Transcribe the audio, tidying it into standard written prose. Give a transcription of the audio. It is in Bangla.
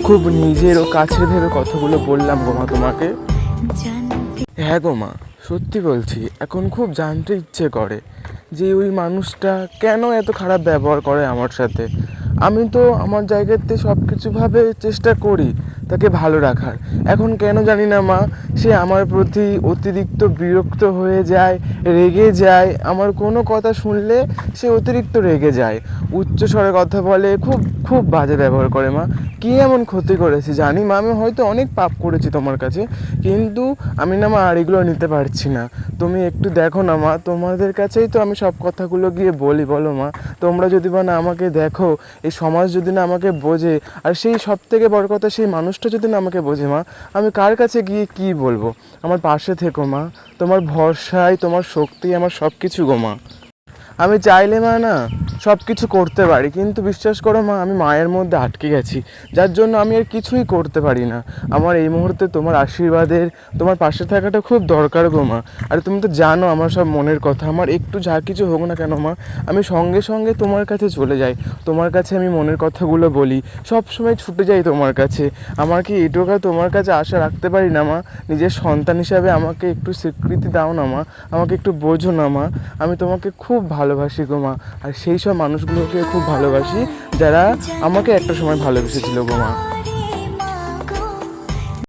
খুব নিজের ও কাছের ভেবে কথাগুলো বললাম গো মা তোমাকে। হ্যাঁ গো মা, সত্যি বলছি, এখন খুব জানতে ইচ্ছে করে যে ওই মানুষটা কেন এত খারাপ ব্যবহার করে আমার সাথে। আমি তো আমার জায়গাতে সব কিছুভাবে চেষ্টা করি তাকে ভালো রাখার। এখন কেন জানি না মা, সে আমার প্রতি অতিরিক্ত বিরক্ত হয়ে যায়, রেগে যায়। আমার কোনো কথা শুনলে সে অতিরিক্ত রেগে যায়, উচ্চ স্বরে কথা বলে, খুব খুব বাজে ব্যবহার করে মা। কী এমন ক্ষতি করেছি জানি মা, আমি হয়তো অনেক পাপ করেছি তোমার কাছে, কিন্তু আমি না মা আর এগুলো নিতে পারছি না। তুমি একটু দেখো না মা, তোমাদের কাছেই তো আমি সব কথাগুলো গিয়ে বলি, বলো মা। তোমরা যদি বা না আমাকে দেখো, এই সমাজ যদি না আমাকে বোঝে, আর সেই সব থেকে বড় কথা সেই মানুষটা যদি না আমাকে বোঝে মা, আমি কার কাছে গিয়ে কী বলবো? আমার পাশে থেকো মা, তোমার ভরসায় তোমার শক্তি আমার সব কিছু গো মা। আমি চাইলে মা না সব কিছু করতে পারি, কিন্তু বিশ্বাস করো মা, আমি মায়ের মধ্যে আটকে গেছি, যার জন্য আমি আর কিছুই করতে পারি না। আমার এই মুহূর্তে তোমার আশীর্বাদের, তোমার পাশে থাকাটা খুব দরকার গো মা। আর তুমি তো জানো আমার সব মনের কথা, আমার একটু যা কিছু হোক না কেন মা, আমি সঙ্গে সঙ্গে তোমার কাছে চলে যাই, তোমার কাছে আমি মনের কথাগুলো বলি, সব সময় ছুটে যাই তোমার কাছে। আমার কি এটুকু তোমার কাছে আশা রাখতে পারি না মা? নিজের সন্তান হিসাবে আমাকে একটু স্বীকৃতি দাও না মা, আমাকে একটু বোঝো না মা। আমি তোমাকে খুব ভালোবাসি গো মা, আর সেই সব মানুষগুলোকে খুব ভালোবাসি যারা আমাকে একটা সময় ভালোবেসেছিল গো মা।